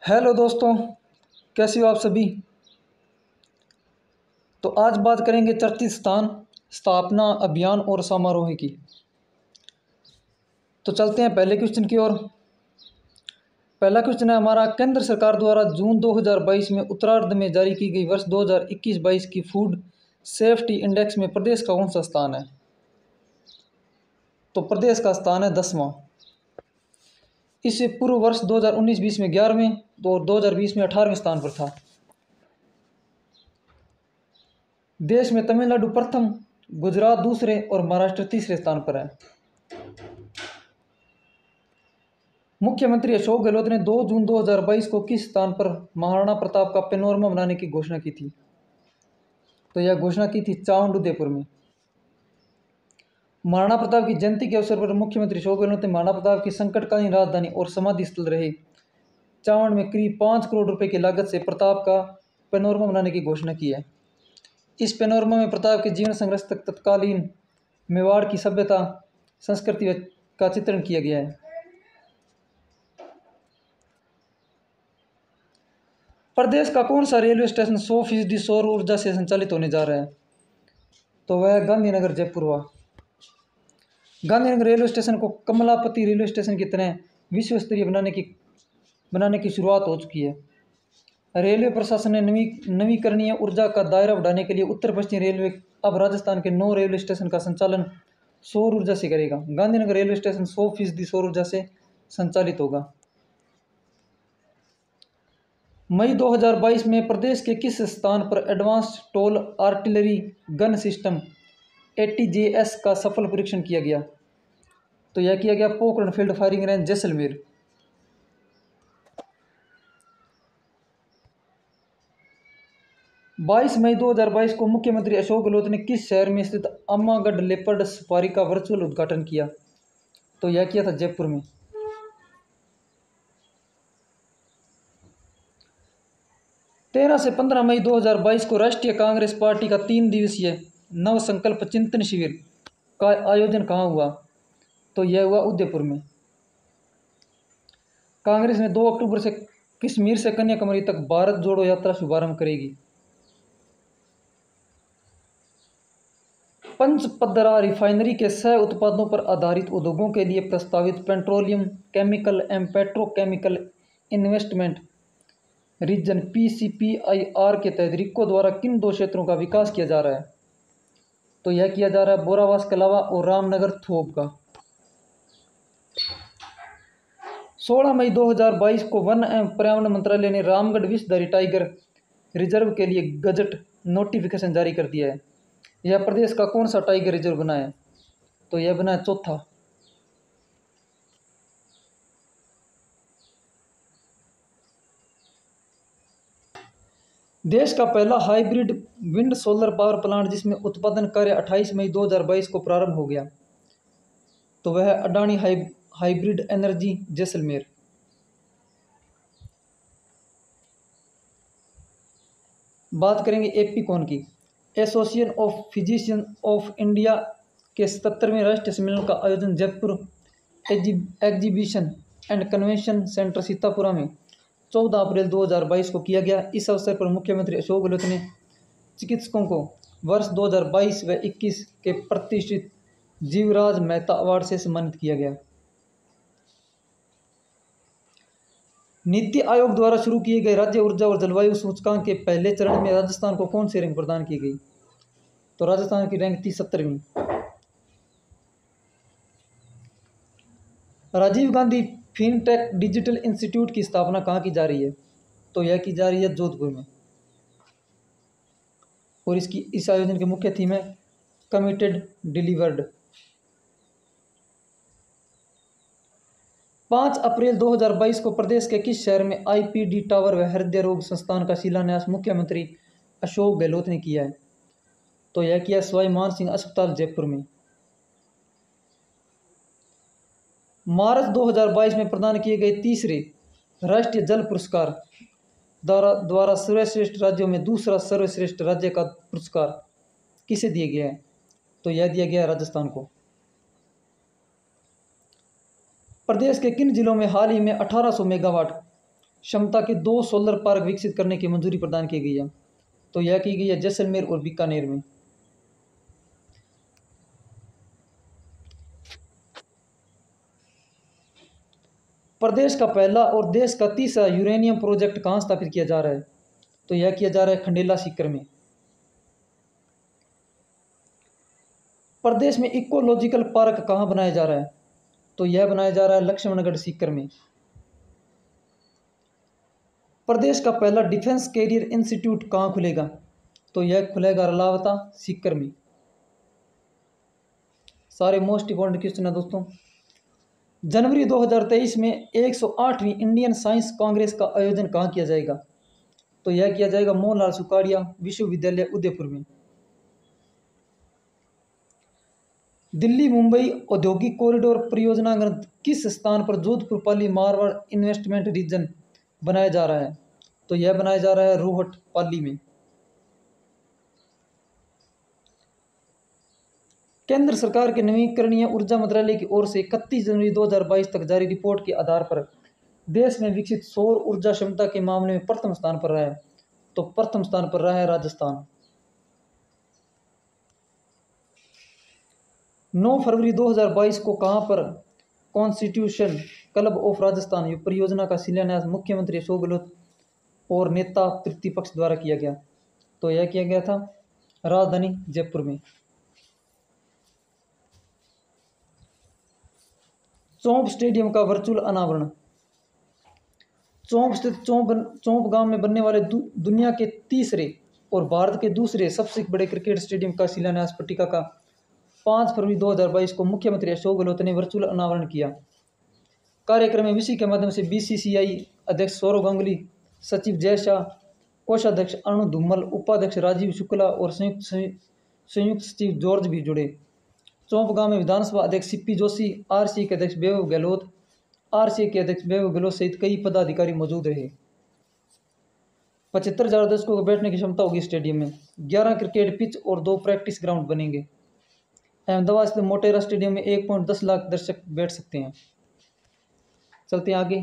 Hello दोस्तों, कैसे हो आप सभी। तो आज बात करेंगे चर्चित स्थान स्थापना अभियान और समारोह की। तो चलते हैं पहले क्वेश्चन की ओर। पहला क्वेश्चन है हमारा, केंद्र सरकार द्वारा जून 2022 में उत्तरार्ध में जारी की गई वर्ष 2021-22 की फूड सेफ्टी इंडेक्स में प्रदेश का कौन सा स्थान है। तो प्रदेश का स्थान है 10वां। इससे पूर्व वर्ष 2019-20 में 11वें और 2020 में 18वें स्थान पर था। देश में तमिलनाडु प्रथम, गुजरात दूसरे और महाराष्ट्र तीसरे स्थान पर है। मुख्यमंत्री अशोक गहलोत ने 2 जून 2022 को किस स्थान पर महाराणा प्रताप का पेनोरमा बनाने की घोषणा की थी। तो यह घोषणा की थी चावंड उदयपुर में। महाराणा प्रताप की जयंती के अवसर पर मुख्यमंत्री अशोक गहलोत ने महाराणा प्रताप की संकटकालीन राजधानी और समाधि स्थल रहे चावंड में करीब 5 करोड़ रुपए की लागत से प्रताप का पेनोरमा बनाने की घोषणा की है। इस पेनोरमा में प्रताप के जीवन संघर्ष तक तत्कालीन मेवाड़ की सभ्यता संस्कृति का चित्रण किया गया है। प्रदेश का कौन सा रेलवे स्टेशन 100% सौर ऊर्जा से संचालित होने जा रहा है। तो वह गांधीनगर जयपुर हुआ। गांधीनगर रेलवे स्टेशन को कमलापति रेलवे स्टेशन की तरह विश्व स्तरीय बनाने की शुरुआत हो चुकी है। रेलवे प्रशासन ने नवीकरणीय ऊर्जा का दायरा बढ़ाने के लिए उत्तर पश्चिम रेलवे अब राजस्थान के 9 रेलवे स्टेशन का संचालन सौर ऊर्जा से करेगा। गांधीनगर रेलवे स्टेशन 100% सौर ऊर्जा से संचालित होगा। मई 2022 में प्रदेश के किस स्थान पर advanced toll artillery gun system ATJS का सफल परीक्षण किया गया। तो यह किया गया Pokhran field firing range Jaisalmer. 22 मई 2022 को मुख्यमंत्री अशोक गहलोत ने किस शहर में स्थित अम्मागढ़ लेपर्ड सफारी का वर्चुअल उद्घाटन किया। तो यह किया था जयपुर में। 13 से 15 मई 2022 को राष्ट्रीय कांग्रेस पार्टी का 3 दिवसीय नव संकल्प चिंतन शिविर का आयोजन कहाँ हुआ। तो यह हुआ उदयपुर में। कांग्रेस ने 2 अक्टूबर से कश्मीर से कन्याकुमारी तक भारत जोड़ो यात्रा शुभारंभ करेगी। पंचपदरा रिफाइनरी के 100 उत्पादों पर आधारित उद्योगों के लिए प्रस्तावित petroleum chemical and petrochemical investment region PCPIR के तहत रिको द्वारा किन 2 क्षेत्रों का विकास किया जा रहा है। तो यह किया जा रहा है बोरावास कलावा और रामनगर थोप का। 16 मई 2022 को वन एवं पर्यावरण मंत्रालय ने रामगढ़ विषधारी टाइगर रिजर्व के लिए गजट नोटिफिकेशन जारी कर दिया है। यह प्रदेश का कौन सा टाइगर रिजर्व बना है। तो यह बना है चौथा। देश का पहला hybrid wind solar power plant जिसमें उत्पादन कार्य 28 मई 2022 को प्रारंभ हो गया। तो वह अडानी हाइब्रिड एनर्जी जैसलमेर। बात करेंगे एपीकॉन की। Association of physician of India के 77वें राष्ट्रीय सम्मेलन का आयोजन Jaipur exhibition and convention centre Sitapura में 14 अप्रैल 2022 को किया गया। इस अवसर पर मुख्यमंत्री अशोक गहलोत ने चिकित्सकों को वर्ष 2022 व 21 के प्रतिष्ठित जीवराज मेहता अवार्ड से सम्मानित किया गया। नीति आयोग द्वारा शुरू किए गए राज्य ऊर्जा और जलवायु सूचकांक के पहले चरण में राजस्थान को कौन सी रैंक प्रदान की गई। तो राजस्थान की रैंक थी 70वीं। Rajiv Gandhi fintech digital institute की स्थापना कहाँ की जा रही है। तो यह की जा रही है जोधपुर में। और इस आयोजन के मुख्य थीम है कमिटेड डिलीवर्ड। 5 अप्रैल 2022 को प्रदेश के किस शहर में IPD टावर व हृदय रोग संस्थान का शिलान्यास मुख्यमंत्री अशोक गहलोत ने किया है। तो यह किया सवाई मान सिंह अस्पताल जयपुर में। मार्च 2022 में प्रदान किए गए तीसरे राष्ट्रीय जल पुरस्कार द्वारा सर्वश्रेष्ठ राज्यों में दूसरा सर्वश्रेष्ठ राज्य का पुरस्कार किसे दिया गया है। तो यह दिया गया है राजस्थान को। प्रदेश के किन जिलों में हाल ही में 1800 मेगावाट क्षमता के 2 सोलर पार्क विकसित करने की मंजूरी प्रदान की गई है। तो यह की गई है जैसलमेर और बीकानेर में। प्रदेश का पहला और देश का तीसरा यूरेनियम प्रोजेक्ट कहाँ स्थापित किया जा रहा है? तो यह किया जा रहा है खंडेला सीकर में। प्रदेश में इकोलॉजिकल पार्क कहाँ बनाया जा रहा है? तो यह बनाया जा रहा है लक्ष्मणगढ़ सीकर में। प्रदेश का पहला डिफेंस कैरियर इंस्टीट्यूट कहाँ खुलेगा? तो यह खुलेगा रलावता सीकर में। सारे मोस्ट इंपॉर्टेंट क्वेश्चन है दोस्तों। जनवरी 2023 में 108वीं इंडियन साइंस कांग्रेस का आयोजन कहाँ किया जाएगा? तो यह किया जाएगा मोहनलाल सुखाड़िया विश्वविद्यालय उदयपुर में। दिल्ली मुंबई औद्योगिक कॉरिडोर परियोजना किस स्थान पर जोधपुर पाली मारवाड़ इन्वेस्टमेंट रीजन बनाया जा रहा है? तो यह बनाया जा रहा है रोहट पाली में। केंद्र सरकार के नवीकरणीय ऊर्जा मंत्रालय की ओर से 31 जनवरी 2022 तक जारी रिपोर्ट के आधार पर देश में विकसित सौर ऊर्जा क्षमता के मामले में प्रथम स्थान पर रहा है। तो प्रथम स्थान पर रहा है राजस्थान। 9 फरवरी 2022 को कहां पर कॉन्स्टिट्यूशन क्लब ऑफ राजस्थान परियोजना का शिलान्यास मुख्यमंत्री अशोक गहलोत और नेता प्रतिपक्ष द्वारा किया गया? तो यह किया गया था राजधानी जयपुर में। चौंप स्टेडियम का वर्चुअल अनावरण। चौंप स्थित चौंप गांव में बनने वाले दुनिया के तीसरे और भारत के दूसरे सबसे बड़े क्रिकेट स्टेडियम का शिलान्यास पट्टिका का 5 फरवरी 2022 को मुख्यमंत्री अशोक गहलोत ने वर्चुअल अनावरण किया। कार्यक्रम में विषय के माध्यम से बीसीसीआई अध्यक्ष सौरव गांगुली, सचिव जय शाह, कोषाध्यक्ष अरुण धूमल, उपाध्यक्ष राजीव शुक्ला और संयुक्त सचिव जॉर्ज भी जुड़े। चौंप गांव में विधानसभा अध्यक्ष सीपी जोशी, आरसीए के अध्यक्ष वैभव गहलोत, आरसीए के अध्यक्ष वैभव गहलोत सहित कई पदाधिकारी मौजूद रहे। 75,000 दर्शकों को बैठने की क्षमता होगी स्टेडियम में। 11 क्रिकेट पिच और 2 प्रैक्टिस ग्राउंड बनेंगे। अहमदाबाद स्थित मोटेरा स्टेडियम में 1.10 लाख दर्शक बैठ सकते हैं। चलते हैं आगे।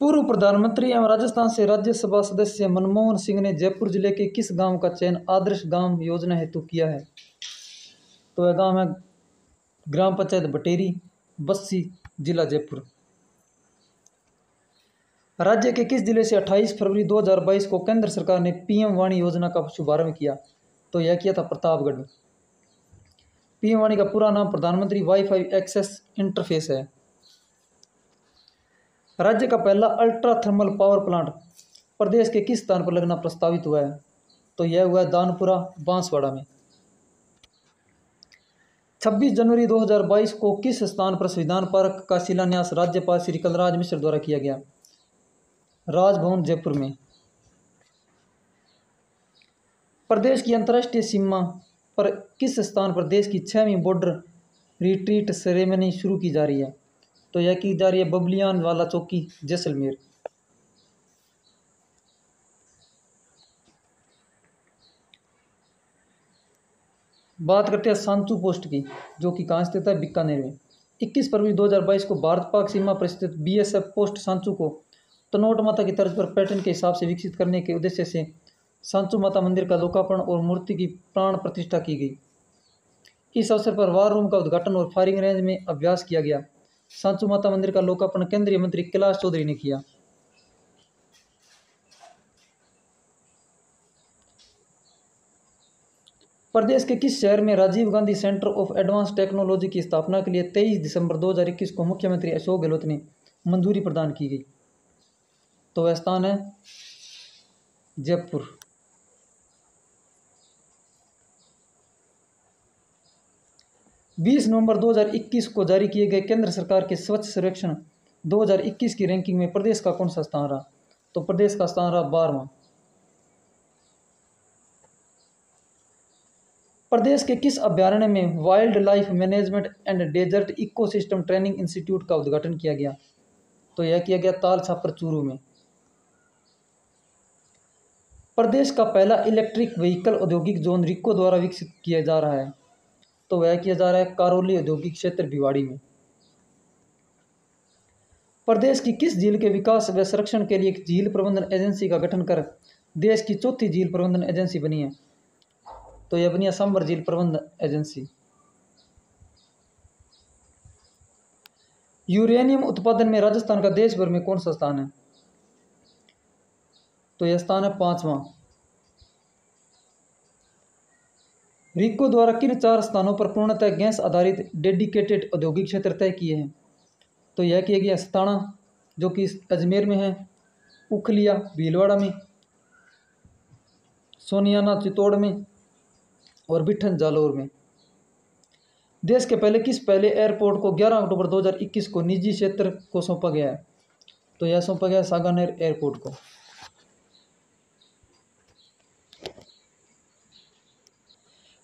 पूर्व प्रधानमंत्री एवं राजस्थान से राज्यसभा सदस्य मनमोहन सिंह ने जयपुर जिले के किस गांव का चयन आदर्श गांव योजना हेतु किया है? तो यह गांव है ग्राम पंचायत बटेरी, बस्सी, जिला जयपुर। राज्य के किस जिले से 28 फरवरी 2022 को केंद्र सरकार ने पीएम वाणी योजना का शुभारंभ किया? तो यह किया था प्रतापगढ़। पीएम वाणी का पूरा नाम प्रधानमंत्री वाईफाई एक्सेस इंटरफेस है। राज्य का पहला अल्ट्रा थर्मल पावर प्लांट प्रदेश के किस स्थान पर लगना प्रस्तावित हुआ है? तो यह हुआ है दानपुरा बांसवाड़ा में। 26 जनवरी 2022 को किस स्थान पर संविधान पार्क का शिलान्यास राज्यपाल श्री कलराज मिश्र द्वारा किया गया? राजभवन जयपुर में। प्रदेश की अंतर्राष्ट्रीय सीमा पर किस स्थान पर देश की 6वीं बॉर्डर रिट्रीट सेरेमनी शुरू की जा रही है? तो यह की जा रही है बबलियान वाला चौकी, जैसलमेर। बात करते हैं सांचू पोस्ट की, जो कि कहाँ स्थित है? बीकानेर में। 21 फरवरी 2022 को भारत पाक सीमा पर स्थित बीएसएफ पोस्ट सांचू को तनोट माता की तर्ज पर पैटर्न के हिसाब से विकसित करने के उद्देश्य से सांचू माता मंदिर का लोकार्पण और मूर्ति की प्राण प्रतिष्ठा की गई। इस अवसर पर वार रूम का उद्घाटन और फायरिंग रेंज में अभ्यास किया गया। सांचू माता मंदिर का लोकार्पण केंद्रीय मंत्री कैलाश चौधरी ने किया। प्रदेश के किस शहर में Rajiv Gandhi centre of advance technology की स्थापना के लिए 23 दिसंबर 2021 को मुख्यमंत्री अशोक गहलोत ने मंजूरी प्रदान की गई? तो वह स्थान है जयपुर। बीस नवंबर 2021 को जारी किए गए केंद्र सरकार के स्वच्छ सर्वेक्षण 2021 की रैंकिंग में प्रदेश का कौन सा स्थान रहा? तो प्रदेश का स्थान रहा 12वां। प्रदेश के किस अभ्यारण्य में wildlife management and desert ecosystem training institute का उद्घाटन किया गया? तो यह किया गया ताल छापर चूरू में। प्रदेश का पहला इलेक्ट्रिक व्हीकल औद्योगिक जोन रिको द्वारा विकसित किया जा रहा है? तो वह किया जा रहा है करौली औद्योगिक क्षेत्र भिवाड़ी में। प्रदेश की किस झील के विकास व संरक्षण के लिए एक झील प्रबंधन एजेंसी का गठन कर देश की चौथी झील प्रबंधन एजेंसी बनी है? तो यह बनी है सांबर झील प्रबंधन एजेंसी। यूरेनियम उत्पादन में राजस्थान का देश भर में कौन सा स्थान है? तो यह स्थान है 5वां। रिको द्वारा किन 4 स्थानों पर पूर्णतः गैस आधारित डेडिकेटेड औद्योगिक क्षेत्र तय किए हैं? तो यह किया गया सताना जो कि अजमेर में है, उखलिया भीलवाड़ा में, सोनियाना चित्तौड़ में और बिठन जालौर में। देश के पहले एयरपोर्ट को 11 अक्टूबर 2021 को निजी क्षेत्र को सौंपा गया है? तो यह सौंपा गया सागानेर एयरपोर्ट को।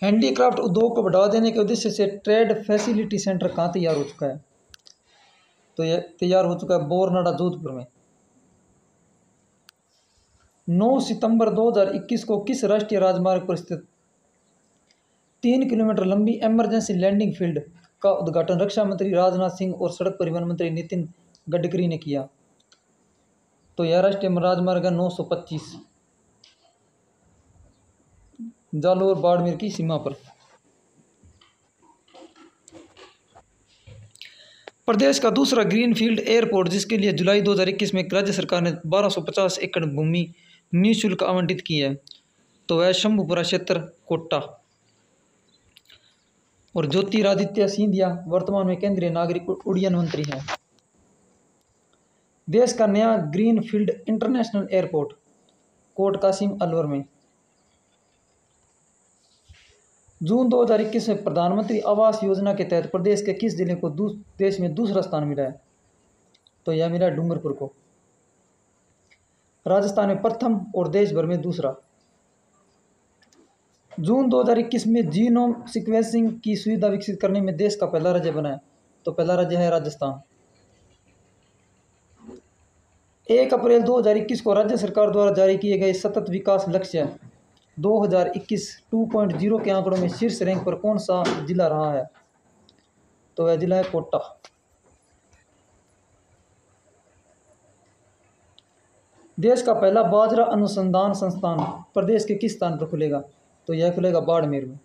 हैंडीक्राफ्ट उद्योग को बढ़ावा देने के उद्देश्य से ट्रेड फैसिलिटी सेंटर कहाँ तैयार हो चुका है? तो यह तैयार हो चुका है बोरनाडा जोधपुर में। 9 सितंबर 2021 को किस राष्ट्रीय राजमार्ग पर स्थित 3 किलोमीटर लंबी इमरजेंसी लैंडिंग फील्ड का उद्घाटन रक्षा मंत्री राजनाथ सिंह और सड़क परिवहन मंत्री नितिन गडकरी ने किया? तो यह राष्ट्रीय राजमार्ग है 925 जालोर बाड़मेर की सीमा पर। प्रदेश का दूसरा ग्रीनफील्ड एयरपोर्ट जिसके लिए जुलाई 2021 में राज्य सरकार ने 1250 एकड़ भूमि निःशुल्क आवंटित की है? तो वह शंभुपुरा क्षेत्र कोटा। और ज्योतिरादित्य सिंधिया वर्तमान में केंद्रीय नागरिक उड्डयन मंत्री हैं। देश का नया greenfield international airport Kot Kasim Alwar में। जून 2021 में प्रधानमंत्री आवास योजना के तहत प्रदेश के किस जिले को देश में दूसरा स्थान मिला है? तो यह मिला डूंगरपुर को। राजस्थान में प्रथम और देश भर में दूसरा। जून 2021 में जीनोम सीक्वेंसिंग की सुविधा विकसित करने में देश का पहला राज्य बना है? तो पहला राज्य है राजस्थान। 1 अप्रैल 2021 को राज्य सरकार द्वारा जारी किए गए सतत विकास लक्ष्य 2021 2.0 के आंकड़ों में शीर्ष रैंक पर कौन सा जिला रहा है? तो वह जिला है कोटा। देश का पहला बाजरा अनुसंधान संस्थान प्रदेश के किस स्थान पर खुलेगा? तो यह खुलेगा बाड़मेर में।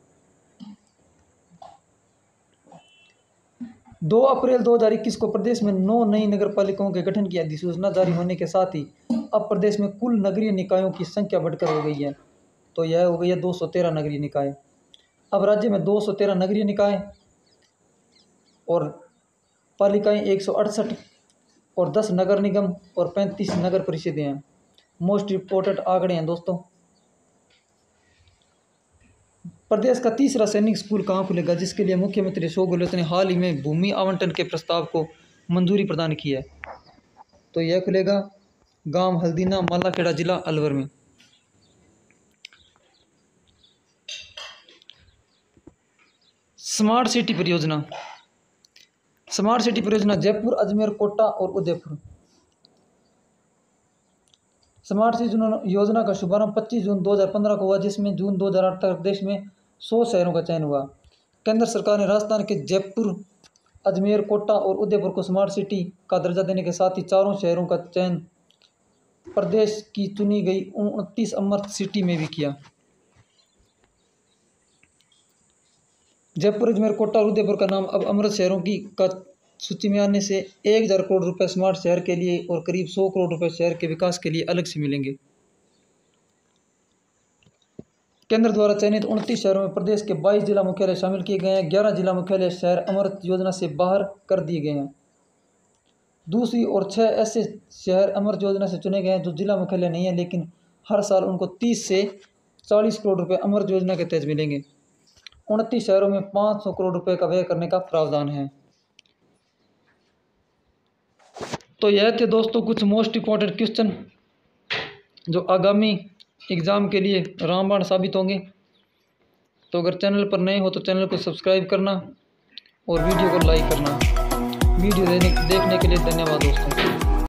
2 अप्रैल 2021 को प्रदेश में 9 नई नगर पालिकाओं के गठन की अधिसूचना जारी होने के साथ ही अब प्रदेश में कुल नगरीय निकायों की संख्या बढ़कर हो गई है? तो यह हो गई है 213 नगरीय निकाय। अब राज्य में 213 नगरीय निकाय और पालिकाएं 168 और 10 नगर निगम और 35 नगर परिषदें हैं। मोस्ट रिपोर्टेड आंकड़े हैं दोस्तों। प्रदेश का तीसरा सैनिक स्कूल कहाँ खुलेगा जिसके लिए मुख्यमंत्री अशोक गहलोत ने हाल ही में भूमि आवंटन के प्रस्ताव को मंजूरी प्रदान की है? तो यह खुलेगा गांव हल्दीना मालाखेड़ा जिला अलवर में। स्मार्ट सिटी परियोजना। स्मार्ट सिटी परियोजना जयपुर, अजमेर, कोटा और उदयपुर। स्मार्ट सिटी योजना का शुभारंभ 25 जून 2015 को हुआ जिसमें जून 2008 तक देश में 100 शहरों का चयन हुआ। केंद्र सरकार ने राजस्थान के जयपुर, अजमेर, कोटा और उदयपुर को स्मार्ट सिटी का दर्जा देने के साथ ही चारों शहरों का चयन प्रदेश की चुनी गई 29 अमृत सिटी में भी किया। जयपुर, अजमेर, कोटा और उदयपुर का नाम अब अमृत शहरों की का सूची में आने से 1000 करोड़ रुपए स्मार्ट शहर के लिए और करीब 100 करोड़ रुपए शहर के विकास के लिए अलग से मिलेंगे। केंद्र द्वारा चयनित 29 शहरों में प्रदेश के 22 जिला मुख्यालय शामिल किए गए हैं। 11 जिला मुख्यालय शहर अमृत योजना से बाहर कर दिए गए हैं। दूसरी ओर 6 ऐसे शहर अमृत योजना से चुने गए हैं जो जिला मुख्यालय नहीं है लेकिन हर साल उनको 30 से 40 करोड़ रुपए अमृत योजना के तहत मिलेंगे। 29 शहरों में 500 करोड़ रुपए का व्यय करने का प्रावधान है। तो यह थे दोस्तों कुछ मोस्ट इंपॉर्टेंट क्वेश्चन जो आगामी एग्ज़ाम के लिए रामबाण साबित होंगे। तो अगर चैनल पर नए हो तो चैनल को सब्सक्राइब करना और वीडियो को लाइक करना। वीडियो देखने के लिए धन्यवाद दोस्तों।